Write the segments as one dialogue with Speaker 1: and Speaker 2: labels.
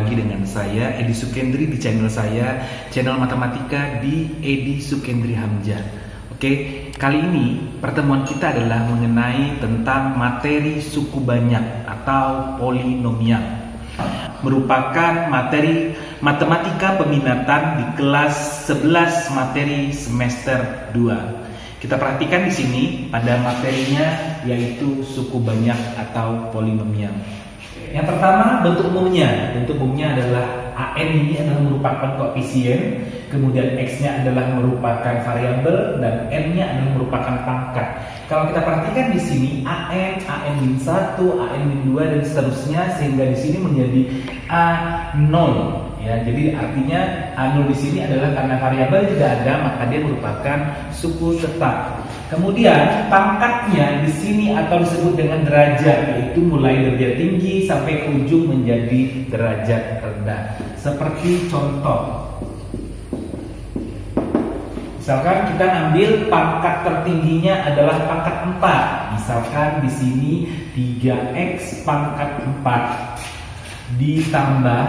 Speaker 1: lagi dengan saya Edi Sukendri di channel saya, channel matematika di Edi Sukendri Hamzah. Oke, kali ini pertemuan kita adalah mengenai tentang materi suku banyak atau polinomial. Merupakan materi matematika peminatan di kelas 11 materi semester 2. Kita perhatikan di sini pada materinya yaitu suku banyak atau polinomial. Yang pertama, bentuk umumnya. Bentuk umumnya adalah AN ini adalah merupakan koefisien, kemudian X-nya adalah merupakan variabel, dan N-nya adalah merupakan pangkat. Kalau kita perhatikan di sini AN, AN-1, AN-2 dan seterusnya, sehingga di sini menjadi A0. Ya, jadi artinya A0 di sini adalah karena variabel tidak ada, maka dia merupakan suku tetap. Kemudian pangkatnya di sini atau disebut dengan derajat, yaitu mulai derajat tinggi sampai ke ujung menjadi derajat rendah. Seperti contoh, misalkan kita ambil pangkat tertingginya adalah pangkat 4. Misalkan di sini 3x pangkat 4 ditambah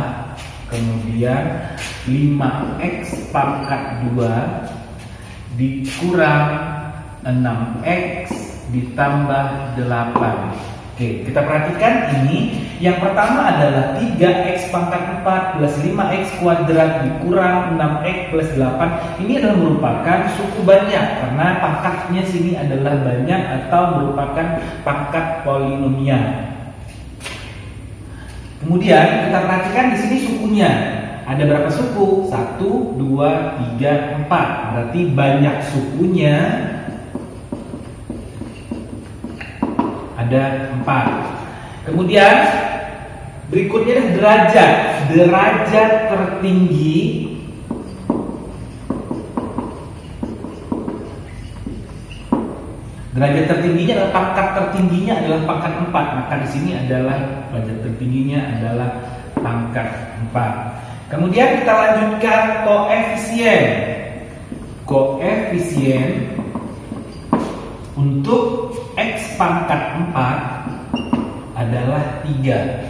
Speaker 1: kemudian 5x pangkat 2 dikurang 6x ditambah 8. Oke, kita perhatikan ini. Yang pertama adalah 3x pangkat 4 plus 5x kuadrat dikurang 6x plus 8. Ini adalah merupakan suku banyak karena pangkatnya sini adalah banyak atau merupakan pangkat polinomial. Kemudian kita perhatikan di sini sukunya. Ada berapa suku? 1, 2, 3, 4. Berarti banyak sukunya ada 4. Kemudian berikutnya adalah derajat. Derajat tertinggi adalah pangkat tertingginya adalah pangkat 4. Maka di sini adalah derajat tertingginya adalah pangkat 4. Kemudian kita lanjutkan koefisien. Koefisien untuk X pangkat 4 adalah 3.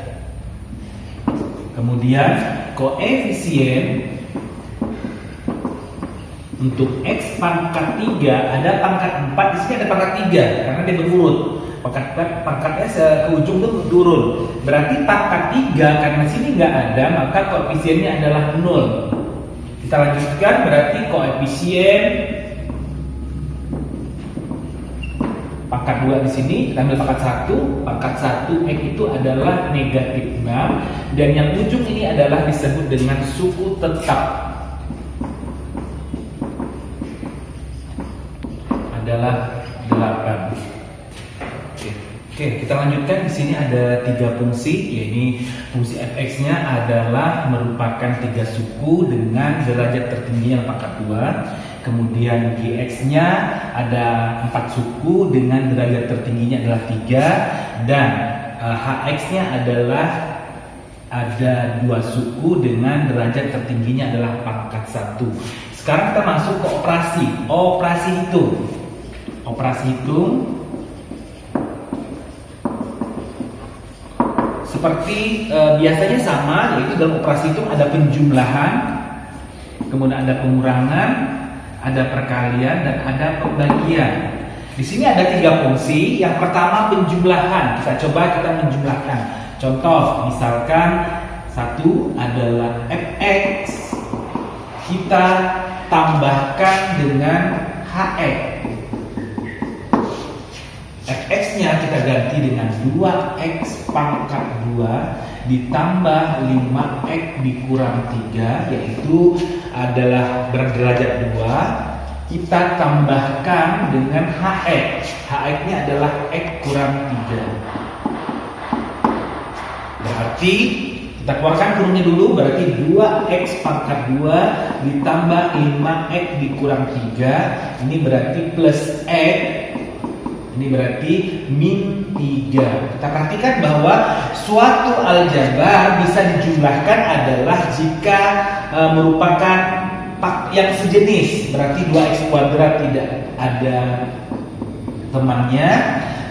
Speaker 1: Kemudian koefisien untuk X pangkat 3 ada pangkat 4, di sini ada pangkat 3 karena dia berurut. Pangkatnya ke ujung itu turun. Berarti pangkat 3 karena sini nggak ada, maka koefisiennya adalah 0. Kita lanjutkan, berarti koefisien pangkat 2 di sini, kita ambil pangkat 1. Pangkat 1 X itu adalah negatif 6. Dan yang ujung ini adalah disebut dengan suku tetap, adalah 8. Oke, kita lanjutkan. Di sini ada 3 fungsi, yaitu fungsi fx-nya adalah merupakan 3 suku dengan derajat tertingginya pangkat 2. Kemudian gx-nya ada 4 suku dengan derajat tertingginya adalah 3, dan hx-nya adalah ada 2 suku dengan derajat tertingginya adalah pangkat 1. Sekarang kita masuk ke operasi. Operasi hitung. Operasi hitung seperti biasanya sama, yaitu dalam operasi hitung ada penjumlahan, kemudian ada pengurangan, ada perkalian, dan ada pembagian. Di sini ada 3 fungsi. Yang pertama penjumlahan. Kita menjumlahkan. Contoh, misalkan 1 adalah fx, kita tambahkan dengan hx. Fx-nya kita ganti dengan 2x pangkat 2 ditambah 5x dikurang 3, yaitu adalah berderajat 2. Kita tambahkan dengan hx. Hx-nya adalah x kurang 3. Berarti kita keluarkan kurungnya dulu, berarti 2x pangkat 2 ditambah 5x dikurang 3. Ini berarti plus x. Ini berarti min 3. Kita perhatikan bahwa suatu aljabar bisa dijumlahkan adalah jika merupakan yang sejenis. Berarti 2x kuadrat tidak ada temannya.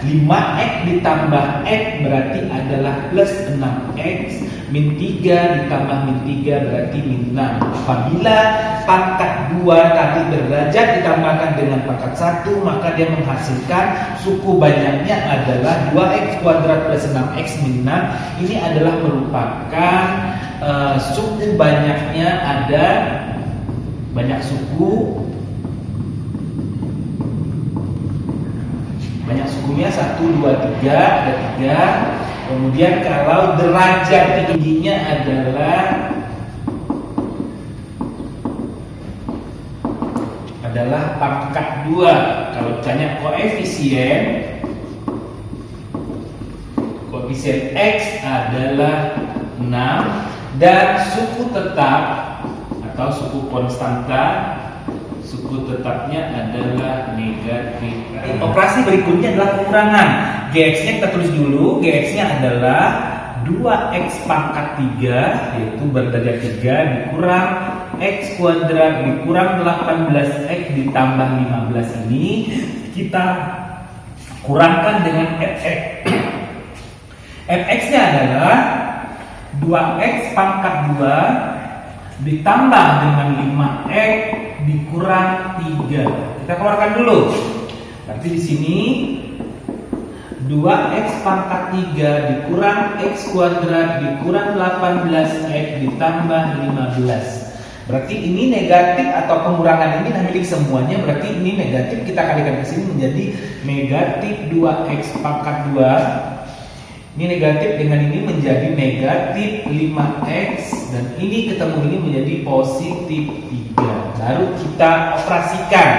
Speaker 1: 5x ditambah x berarti adalah plus 6x, min 3 ditambah min 3 berarti min 6. Apabila pangkat 2 tadi berderajat ditambahkan dengan pangkat 1, maka dia menghasilkan suku banyaknya adalah 2x kuadrat plus 6x min 6. Ini adalah merupakan suku banyaknya ada banyak suku. Banyak sukunya 1, 2, 3, ada 3. Kemudian kalau derajat tingginya adalah pangkat 2. Kalau ditanya koefisien x adalah 6 dan suku tetap atau suku konstanta, suku tetapnya adalah negatif. Operasi berikutnya adalah pengurangan. Gx-nya kita tulis dulu. Gx-nya adalah 2x pangkat 3, yaitu berderajat 3 dikurang x kuadrat dikurang 18x ditambah 15 ini kita kurangkan dengan fx. Fx-nya adalah 2x pangkat 2 ditambah dengan 5x dikurang 3. Kita keluarkan dulu. Berarti di sini 2x pangkat 3 dikurang x kuadrat dikurang 18x ditambah 15. Berarti ini negatif atau pengurangan ini milik semuanya. Berarti ini negatif, kita kalikan ke sini menjadi negatif 2x pangkat 2. Ini negatif dengan ini menjadi negatif 5x dan ini ketemu ini menjadi positif 3. Baru kita operasikan.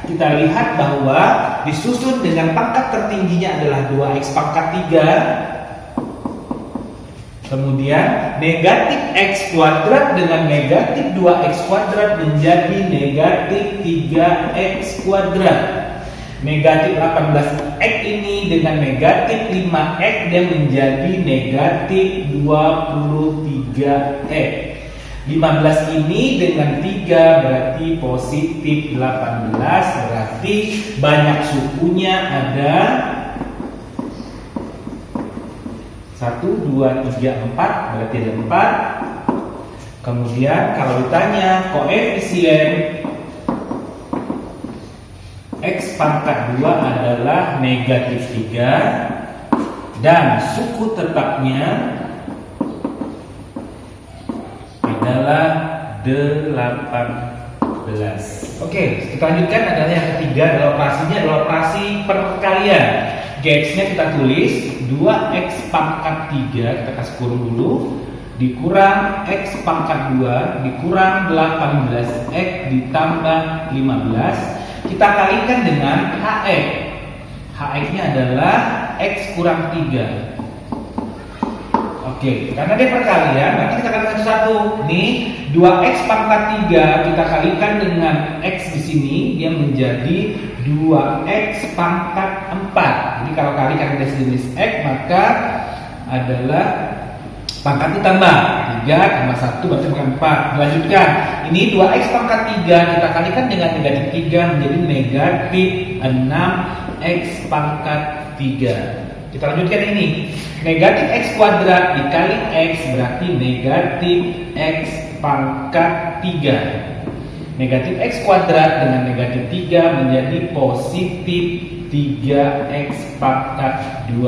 Speaker 1: Kita lihat bahwa disusun dengan pangkat tertingginya adalah 2x pangkat 3. Kemudian negatif x kuadrat dengan negatif 2x kuadrat menjadi negatif 3x kuadrat. Negatif 18x ini dengan negatif 5x dia menjadi negatif 23x. 15 ini dengan 3 berarti positif 18, berarti banyak sukunya ada 1, 2, 3, 4, berarti ada 4. Kemudian kalau ditanya koefisien x pangkat 2 adalah negatif 3 dan suku tetapnya adalah 18. Oke, kita lanjutkan adalah yang ketiga adalah operasinya adalah operasi perkalian. Gx-nya kita tulis 2x pangkat 3, kita kasih kurung dulu, dikurang x pangkat 2 dikurang 18x ditambah 15. Kita kalikan dengan hx. Hx-nya adalah x kurang 3. Oke, karena dia perkalian, nanti kita kalikan satu-satu. Nih, 2x pangkat 3 kita kalikan dengan x di sini, dia menjadi 2x pangkat 4. Jadi kalau kali karena dia sejenis x, maka adalah pangkat ditambah 3 tambah 1 berarti pangkat 4. Lanjutkan. Ini 2x pangkat 3 kita kalikan dengan negatif 3 menjadi negatif 6x pangkat 3. Kita lanjutkan ini. Negatif x kuadrat dikali x berarti negatif x pangkat 3. Negatif x kuadrat dengan negatif 3 menjadi positif 3x pangkat 2.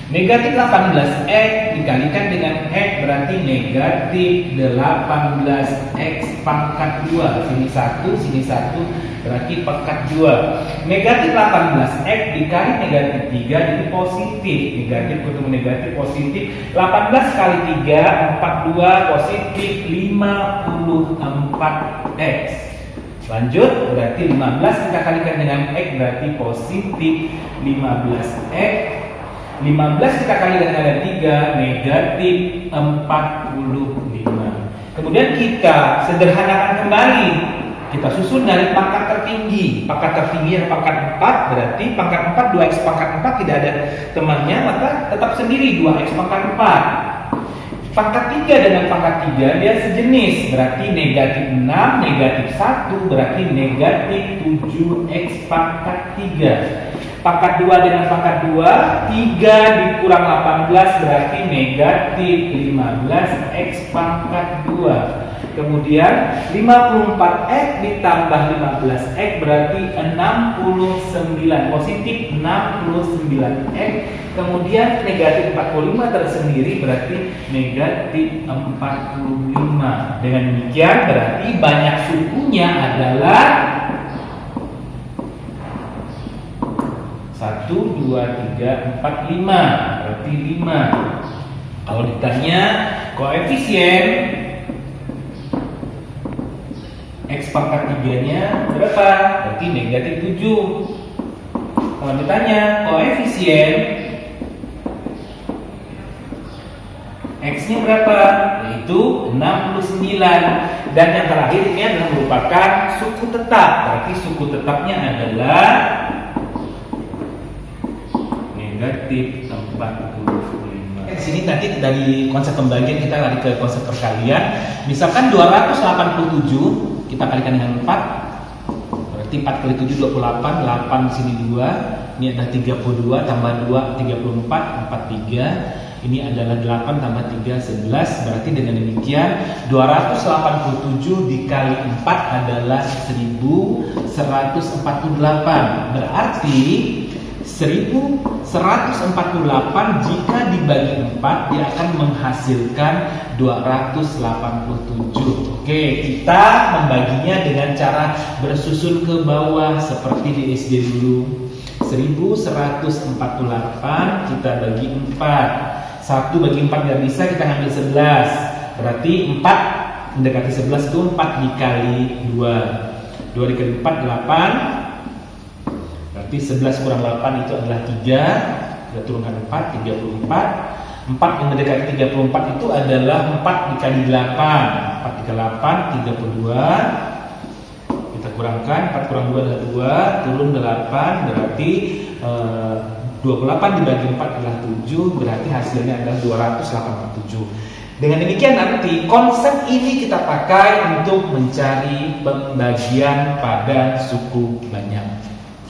Speaker 1: Negatif 18x dikalikan dengan x berarti negatif 18x pangkat 2. Sini 1, sini 1 berarti pangkat 2. Negatif 18x dikali negatif 3 jadi positif. Negatif ketemu negatif positif. 18 kali 3 42 positif 54x. Lanjut, berarti 15 kita kalikan dengan x berarti positif 15x. 15 kita kali dengan 3 negatif 45. Kemudian kita sederhanakan kembali. Kita susun dari pangkat tertinggi. Pangkat tertinggi adalah pangkat 4, berarti pangkat 4 2x pangkat 4 tidak ada temannya, maka tetap sendiri 2x pangkat 4. Pangkat 3 dengan pangkat 3 dia sejenis, berarti negatif 6 negatif 1 berarti negatif 7x pangkat 3. pangkat 2 dengan pangkat 2, 3 dikurang 18 berarti negatif 15x pangkat 2. Kemudian 54x ditambah 15x berarti 69, positif 69x. Kemudian negatif 45 tersendiri berarti negatif 45. Dengan demikian berarti banyak sukunya adalah 1, 2, 3, 4, 5. Berarti 5. Kalau ditanya koefisien X pangkat 3-nya berapa? Berarti negatif 7. Kalau ditanya koefisien X-nya berapa? Yaitu 69. Dan yang terakhir ini adalah merupakan suku tetap. Berarti suku tetapnya adalah negatif 45. Di sini nanti dari konsep pembagian kita lari ke konsep perkalian. Misalkan 287 kita kalikan dengan 4. Berarti 4 kali 7 28, 8 di sini 2. Ini adalah 32 tambah 2 34, 43. Ini adalah 8 tambah 3 11. Berarti dengan demikian 287 dikali 4 adalah 1148. Berarti 1148 jika dibagi 4 dia akan menghasilkan 287. Oke, kita membaginya dengan cara bersusun ke bawah seperti di SD dulu. 1148 kita bagi 4. 1 bagi 4 nggak bisa, kita ngambil 11. Berarti 4 mendekati 11 itu 4 dikali 2. 2 dikali 4 8. Berarti 11 kurang 8 itu adalah 3. Kita turunkan 4, 34. 4 yang mendekati 34 itu adalah 4 dikali 8. 4 dikali 8, 32. Kita kurangkan, 4 kurang 2 adalah 2. Turun 8, berarti 28 dibagi 4 adalah 7. Berarti hasilnya adalah 287. Dengan demikian nanti konsep ini kita pakai untuk mencari pembagian pada suku banyak.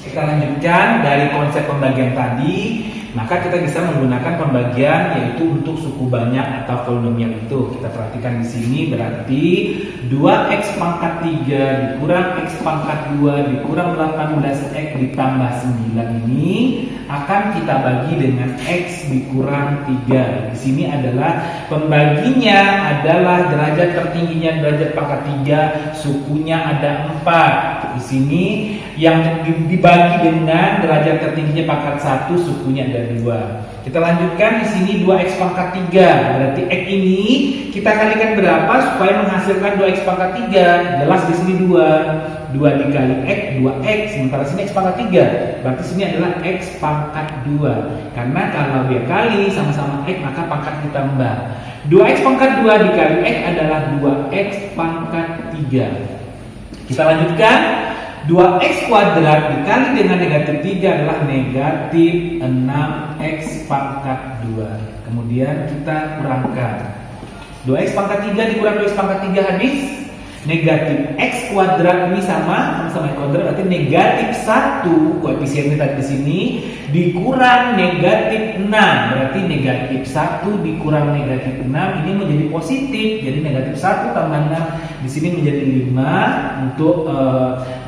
Speaker 1: Kita lanjutkan dari konsep pembagian tadi, maka kita bisa menggunakan pembagian yaitu untuk suku banyak atau polinomial itu. Kita perhatikan di sini berarti 2x pangkat 3 dikurang x pangkat 2 dikurang 18x ditambah 9 ini akan kita bagi dengan x dikurang 3. Di sini adalah pembaginya adalah derajat tertingginya derajat pangkat 3, sukunya ada 4. Di sini yang dibagi dengan derajat tertingginya pangkat 1, sukunya ada 2. Kita lanjutkan di sini 2x pangkat 3. Berarti x ini kita kalikan berapa supaya menghasilkan 2x pangkat 3? Jelas di sini 2. 2 dikali x 2x, sementara sini x pangkat 3. Berarti sini adalah x pangkat 2. Karena kalau dia kali sama-sama x maka pangkat ditambah. 2x pangkat 2 dikali x adalah 2x pangkat 3. Kita lanjutkan. 2x kuadrat dikali dengan negatif 3 adalah negatif 6x pangkat 2. Kemudian kita kurangkan. 2x pangkat 3 dikurang 2x pangkat 3 habis. Negatif x kuadrat ini sama x kuadrat berarti negatif 1, koefisiennya tadi di sini dikurang negatif 6. Berarti negatif 1 dikurang negatif 6 ini menjadi positif. Jadi negatif 1 tambah 6 di sini menjadi 5. Untuk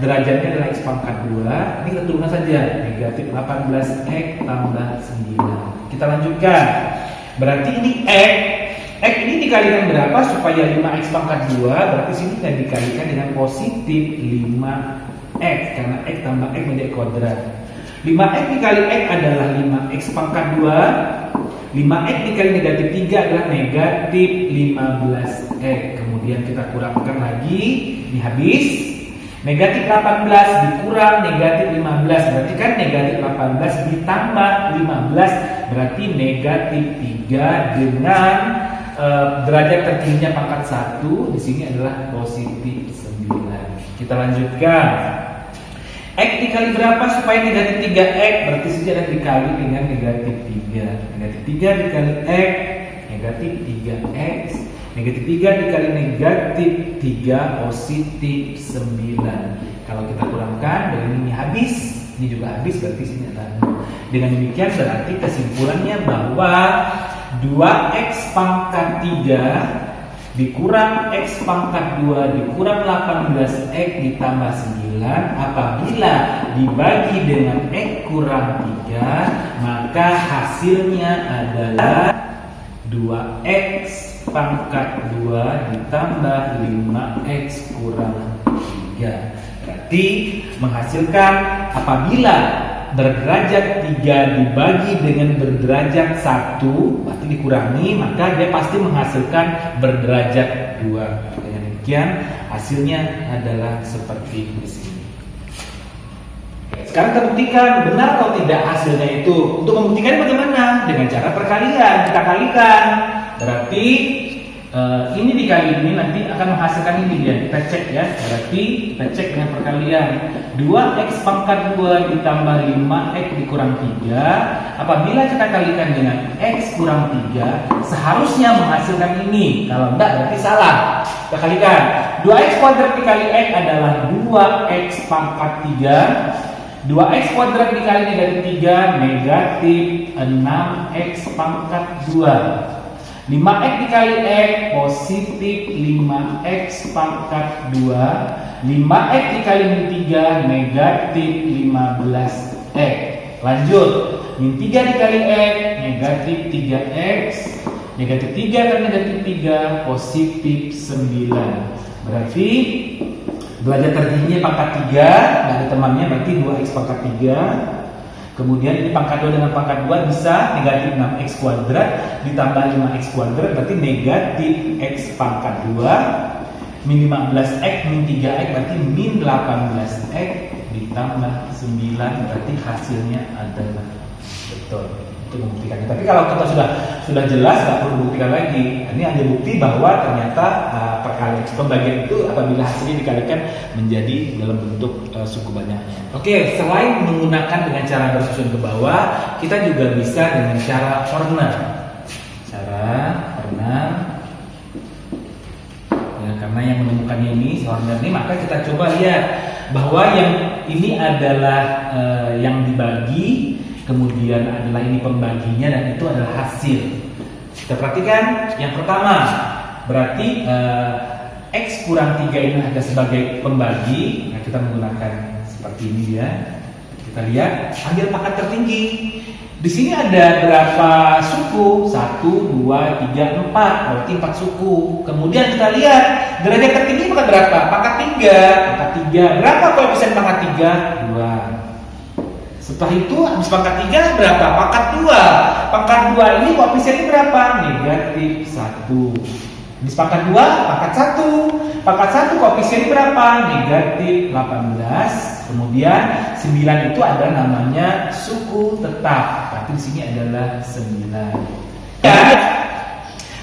Speaker 1: derajatnya adalah x pangkat 2. Ini kita turunkan saja. Negatif 18x tambah 9. Kita lanjutkan. Berarti ini x ini dikalikan berapa supaya 5x pangkat 2? Berarti sini kita dikalikan dengan positif 5x karena x tambah x menjadi kuadrat. 5x dikali x adalah 5x pangkat 2. 5x dikali negatif 3 adalah negatif 15x. Kemudian kita kurangkan lagi, ini habis. Negatif 18 dikurang negatif 15 berarti kan negatif 18 ditambah 15 berarti negatif 3 dengan derajat tertingginya pangkat 1 di sini adalah positif 9. Kita lanjutkan. X dikali berapa supaya negatif 3x? Berarti sini ada dikali dengan negatif 3. Negatif 3 dikali x negatif 3x. Negatif 3 dikali negatif 3 positif 9. Kalau kita kurangkan dari ini habis. Ini juga habis, berarti sini adalah 0. Dengan demikian berarti kesimpulannya bahwa 2x pangkat 3 dikurang x pangkat 2 dikurang 18x ditambah 9 apabila dibagi dengan x kurang 3, maka hasilnya adalah 2x pangkat 2 ditambah 5x kurang 3. Berarti menghasilkan apabila berderajat 3 dibagi dengan berderajat 1, berarti dikurangi, maka dia pasti menghasilkan berderajat 2. Dengan demikian hasilnya adalah seperti di sini. Sekarang kita buktikan benar atau tidak hasilnya itu. Untuk membuktikan bagaimana? Dengan cara perkalian. Kita kalikan. Berarti ini dikali ini nanti akan menghasilkan ini dia. Kita cek ya. Berarti kita cek dengan perkalian. 2x pangkat 2 ditambah 5x dikurang 3. Apabila kita kalikan dengan x kurang 3, seharusnya menghasilkan ini. Kalau enggak berarti salah. Kita kalikan. 2x kuadrat dikali x adalah 2x pangkat 3. 2x kuadrat dikali negatif 3 negatif 6x pangkat 2. 5x dikali x positif 5x pangkat 2. 5x dikali min 3 negatif 15x. Lanjut, min 3 dikali x negatif 3x. Negatif 3 kali negatif 3 positif 9. Berarti derajat tertingginya pangkat 3, nggak ada temannya, berarti 2x pangkat 3. Kemudian ini pangkat 2 dengan pangkat 2 bisa negatif 6x kuadrat ditambah 5x kuadrat, berarti negatif x pangkat 2. Min 15x min 3x berarti min 18x ditambah 9, berarti hasilnya adalah betul. Itu membuktikannya. Tapi kalau kita sudah jelas, nggak perlu buktikan lagi. Ini hanya bukti bahwa ternyata perkalian pembagian itu apabila hasilnya dikalikan menjadi dalam bentuk suku banyaknya. Oke, selain menggunakan dengan cara bersusun ke bawah, kita juga bisa dengan cara corner. Ya, karena yang menemukannya ini corner ini, maka kita coba lihat bahwa yang ini adalah yang dibagi. Kemudian adalah ini pembaginya dan itu adalah hasil. Kita perhatikan yang pertama, berarti x kurang 3 ini ada sebagai pembagi. Nah, kita menggunakan seperti ini ya. Kita lihat, ambil pangkat tertinggi. Di sini ada berapa suku? 1, 2, 3, 4. Berarti 4 suku. Kemudian kita lihat derajat tertinggi pangkat berapa? Pangkat 3. Berapa koefisien pangkat 3? 2. Setelah itu habis pangkat 3 berapa? Pangkat 2. Pangkat 2 ini koefisiennya berapa? Negatif 1. Habis pangkat 2, pangkat 1. Pangkat 1 koefisiennya berapa? Negatif 18. Kemudian 9 itu ada namanya suku tetap. Tapi di sini adalah 9. Ya.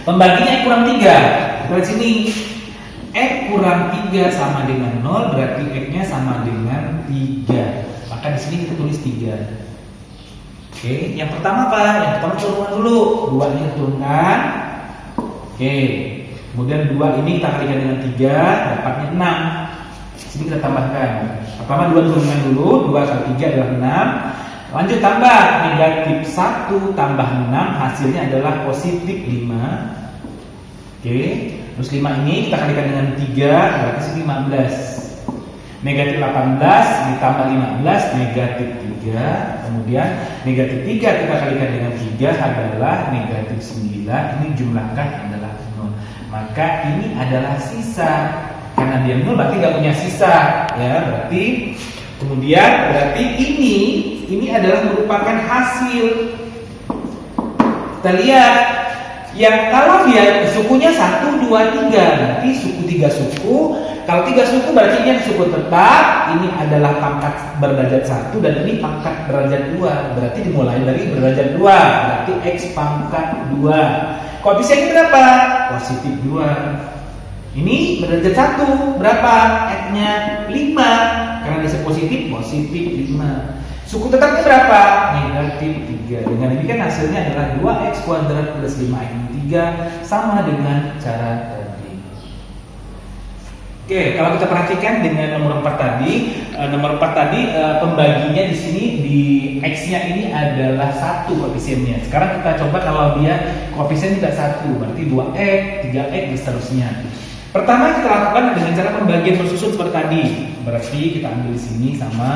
Speaker 1: Pembaginya kurang 3. Kita lihat sini. X kurang 3 sama dengan 0, berarti X-nya sama dengan 3. Maka di sini kita tulis 3. Oke, yang pertama apa? Yang pertama turunkan dulu. 2 ini turunkan. Oke. Kemudian 2 ini kita kalikan dengan 3, dapatnya 6. Sini kita tambahkan. Pertama 2 turunkan dulu, 2 kali 3 adalah 6. Lanjut tambah, negatif 1 tambah 6, hasilnya adalah positif 5. Oke. Terus 5 ini kita kalikan dengan 3, berarti sini 15. Negatif 18 ditambah 15 negatif 3. Kemudian negatif 3 kita kalikan dengan 3 adalah negatif 9. Ini jumlahkan adalah 0. Maka ini adalah sisa. Karena dia 0 berarti nggak punya sisa. Ya, berarti kemudian berarti ini adalah merupakan hasil. Kita lihat yang kalau dia sukunya 1, 2, 3, berarti suku 3 suku. Kalau 3 suku berarti ini suku tetap. Ini adalah pangkat berderajat 1 dan ini pangkat berderajat 2. Berarti dimulai dari berderajat 2. Berarti X pangkat 2. Koefisiennya berapa? Positif 2. Ini berderajat 1. Berapa? X-nya 5. Karena dia positif 5. Suku tetapnya berapa? Negatif 3. Dengan demikian hasilnya adalah 2x kuadrat plus 5x min 3 sama dengan cara tadi. Oke, kalau kita perhatikan dengan nomor 4 tadi, pembaginya di sini di X-nya ini adalah 1 koefisiennya. Sekarang kita coba kalau dia koefisien tidak 1, berarti 2x, 3x dan seterusnya. Pertama kita lakukan dengan cara pembagian bersusun seperti tadi. Berarti kita ambil di sini sama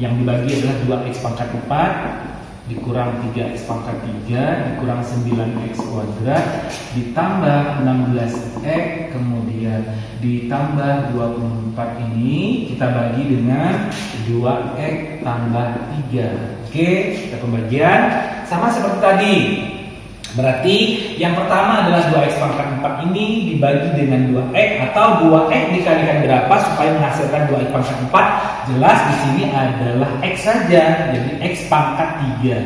Speaker 1: yang dibagi adalah 2x pangkat 4 dikurang 3x pangkat 3 dikurang 9x kuadrat ditambah 16x kemudian ditambah 24 ini kita bagi dengan 2x tambah 3. Oke, kita pembagian sama seperti tadi. Berarti yang pertama adalah 2x pangkat 4 ini dibagi dengan 2x atau 2x dikalikan berapa supaya menghasilkan 2x pangkat 4. Jelas di sini adalah x saja, jadi x pangkat 3.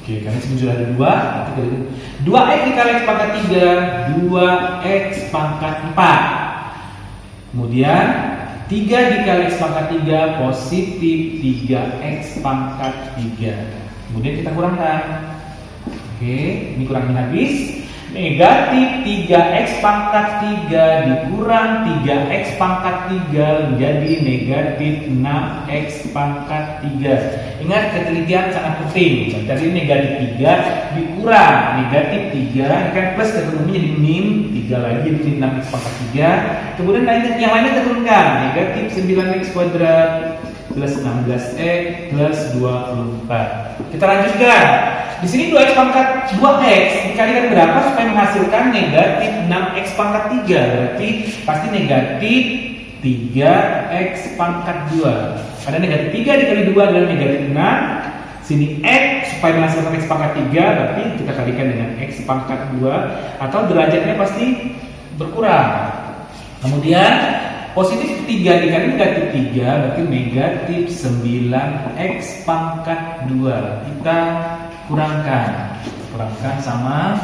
Speaker 1: Oke, karena sini sudah ada 2, 2x dikali x pangkat 3, 2x pangkat 4. Kemudian 3 dikali x pangkat 3 positif 3x pangkat 3. Kemudian kita kurangkan. Oke, ini kurangin habis. Negatif 3x pangkat 3 dikurang 3x pangkat 3 menjadi negatif 6x pangkat 3. Ingat, ketelitian sangat penting. Jadi negatif 3 dikurang negatif 3, ini kan plus ketemunya jadi min 3 lagi jadi 6x pangkat 3. Kemudian yang lainnya turunkan, negatif 9x kuadrat plus 16x plus 24. Kita lanjutkan. Di sini 2x pangkat 2x dikalikan berapa supaya menghasilkan negatif 6x pangkat 3. Berarti pasti negatif 3x pangkat 2. Ada negatif 3 dikali 2 adalah negatif 6. Sini x supaya menghasilkan x pangkat 3 berarti kita kalikan dengan x pangkat 2 atau derajatnya pasti berkurang. Kemudian positif 3 dikali negatif 3 berarti negatif 9x pangkat 2. Kita kurangkan sama,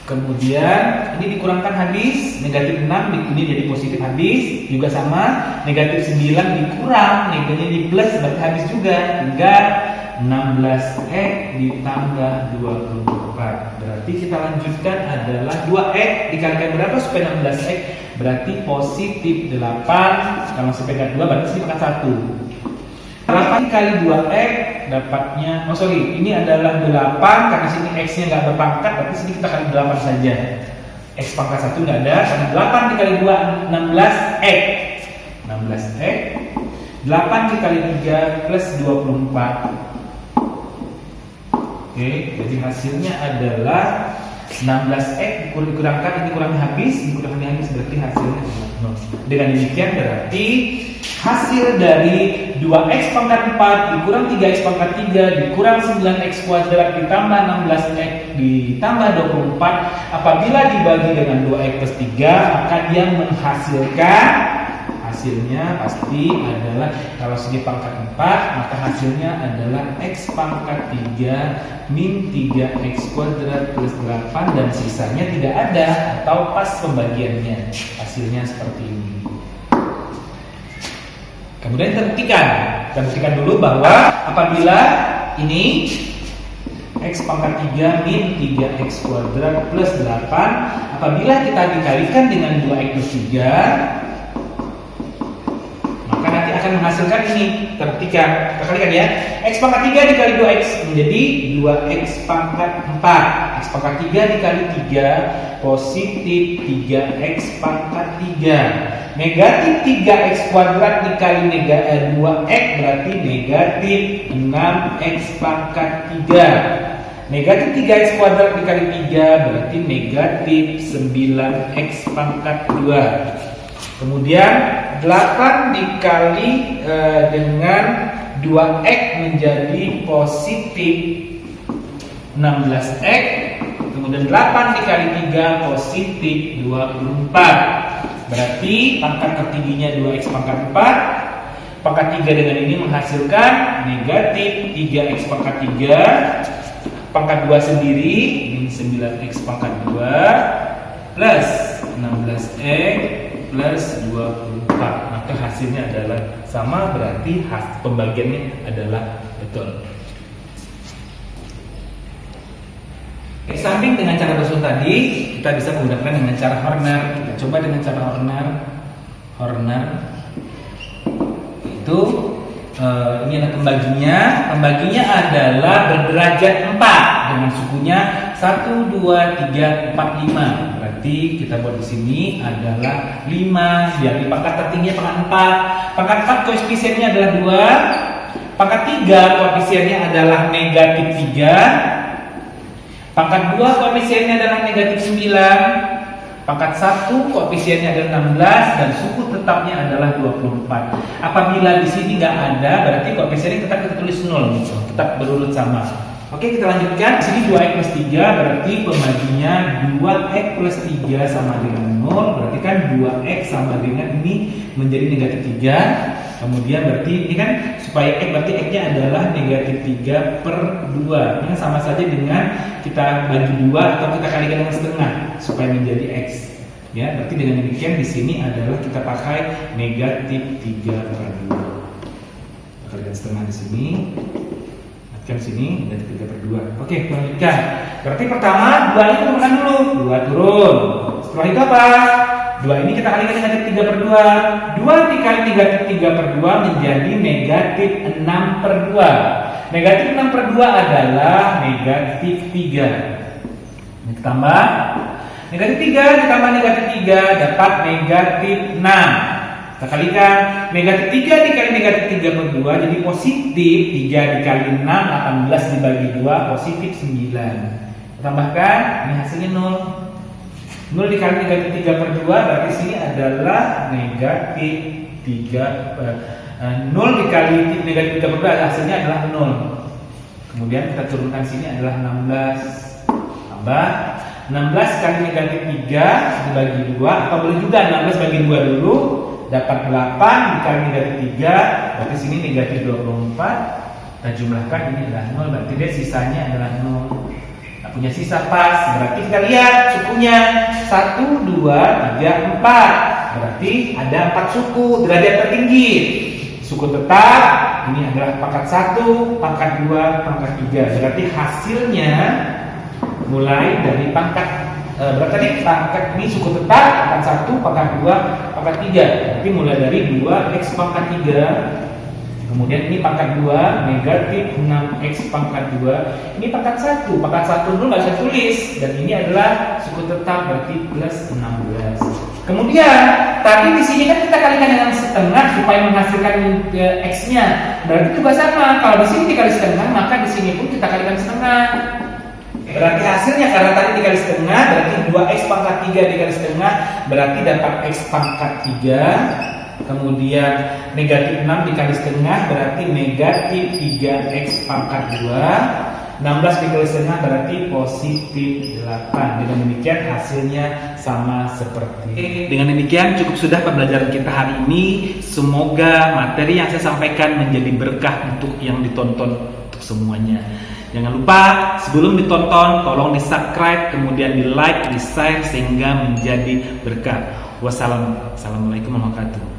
Speaker 1: kemudian ini dikurangkan habis, negatif 6 ini jadi positif habis, juga sama, negatif 9 dikurang, neganya di plus berarti habis juga, hingga 16x ditambah 24. Berarti kita lanjutkan adalah 2x dikalikan berapa supaya 16x, berarti positif 8, kalau sampai 2 berarti sini pangkat 1. 8 kali 2x dapatnya, ini adalah 8 karena sini x-nya nggak berpangkat, berarti sini kita kali 8 saja. X pangkat 1 nggak ada, karena 8 dikali 2 16x. 16x 8 dikali 3 plus 24. Oke, jadi hasilnya adalah 16x dikurangkan, ini kurangnya habis, dikurangi habis berarti hasilnya 0. Dengan demikian berarti hasil dari 2x pangkat 4 dikurang 3x pangkat 3 dikurang 9x kuadrat ditambah 16x ditambah 24 apabila dibagi dengan 2x plus 3 maka dia menghasilkan, hasilnya pasti adalah kalau segi pangkat 4 maka hasilnya adalah x pangkat 3 min 3x kuadrat plus 8 dan sisanya tidak ada atau pas pembagiannya, hasilnya seperti ini. Kemudian kita buktikan dulu bahwa apabila ini x pangkat 3 min 3x kuadrat plus 8 apabila kita dikalikan dengan 2x plus 3 maka nanti akan menghasilkan ini. Kita buktikan, kita kalikan ya, x pangkat 3 dikali 2x menjadi 2x pangkat 4. X pangkat 3 dikali 3 positif 3x pangkat 3. Negatif 3x kuadrat dikali 2x berarti negatif 6x pangkat 3. Negatif 3x kuadrat dikali 3 berarti negatif 9x pangkat 2. Kemudian 8 dikali dengan 2x menjadi positif 16x. Kemudian 8 dikali 3 positif 24. Berarti pangkat tertingginya 2x pangkat 4. Pangkat 3 dengan ini menghasilkan negatif 3x pangkat 3. Pangkat 2 sendiri min 9x pangkat 2 plus 16x plus 24. Maka hasilnya adalah sama, berarti pembagiannya adalah betul. Samping dengan cara bersusun tadi, kita bisa menggunakan dengan cara Horner. coba dengan cara Horner. Itu ini ada pembaginya adalah berderajat 4 dengan sukunya 1, 2, 3, 4, 5. Berarti kita buat di sini adalah 5. Biar di pangkat tertinggi pangkat 4. Pangkat 4 koefisiennya adalah 2. Pangkat 3 koefisiennya adalah negatif 3. Pangkat 2 koefisiennya adalah negatif 9. Pangkat 1 koefisiennya adalah 16 dan suku tetapnya adalah 24. Apabila di sini nggak ada, berarti koefisiennya tetap kita tulis 0 gitu. Tetap berurut sama. Oke, kita lanjutkan. Di sini 2x plus 3 berarti pembaginya 2x plus 3 sama dengan 0. Berarti kan 2x sama dengan ini menjadi negatif 3. Kemudian berarti ini kan supaya x berarti x-nya adalah negatif 3 per 2. Ini sama saja dengan kita bagi 2 atau kita kalikan dengan setengah supaya menjadi x. Ya, berarti dengan demikian di sini adalah kita pakai negatif 3 per 2. Kita kalikan setengah di sini. Kan sini negatif 3 per 2. Oke, lanjutkan. Berarti pertama 2 ini turunkan dulu. 2 turun. Setelah itu apa? 2 ini kita kalikan negatif 3 per 2. 2 dikali negatif 3 per 2 menjadi negatif 6 per 2. Negatif 6 per 2 adalah negatif 3. Ini ditambah negatif 3 ditambah negatif 3 dapat negatif 6. Kita kalikan negatif 3 dikali negatif 3 per 2 jadi positif 3 dikali 6 18 dibagi 2 positif 9. Tambahkan ini hasilnya 0. 0 dikali negatif 3 per 2 berarti sini adalah negatif 3 0 dikali negatif 3 per 2 hasilnya adalah 0. Kemudian kita turunkan sini adalah 16. Tambah 16 kali negatif 3 dibagi 2 atau boleh juga 16 bagi 2 dulu dapat 8 dikali negatif 3 berarti sini negatif 24. Kita jumlahkan ini adalah 0 berarti dia sisanya adalah 0. Kita punya sisa pas berarti kita lihat sukunya 1, 2, 3, 4 berarti ada 4 suku derajat tertinggi. Suku tetap ini adalah pangkat 1, pangkat 2, pangkat 3 berarti hasilnya mulai dari pangkat berarti tadi pangkat ini suku tetap pangkat 1, pangkat 2, pangkat 3. Berarti mulai dari 2x pangkat 3. Kemudian ini pangkat 2 negatif 6x pangkat 2. Ini pangkat 1. Pangkat 1 dulu nggak bisa tulis dan ini adalah suku tetap berarti plus 16. Kemudian tadi di sini kan kita kalikan dengan setengah supaya menghasilkan x-nya. Berarti juga sama. Kalau di sini dikali setengah maka di sini pun kita kalikan setengah. Berarti hasilnya karena tadi dikali setengah berarti 2x pangkat 3 dikali setengah berarti dapat x pangkat 3. Kemudian negatif 6 dikali setengah berarti negatif 3x pangkat 2. 16 dikali setengah berarti positif 8. Dengan demikian hasilnya sama seperti. Dengan demikian cukup sudah pembelajaran kita hari ini. Semoga materi yang saya sampaikan menjadi berkah untuk yang ditonton untuk semuanya. Jangan lupa sebelum ditonton tolong di subscribe kemudian di like, di share sehingga menjadi berkah. Wassalamualaikum warahmatullahi wabarakatuh.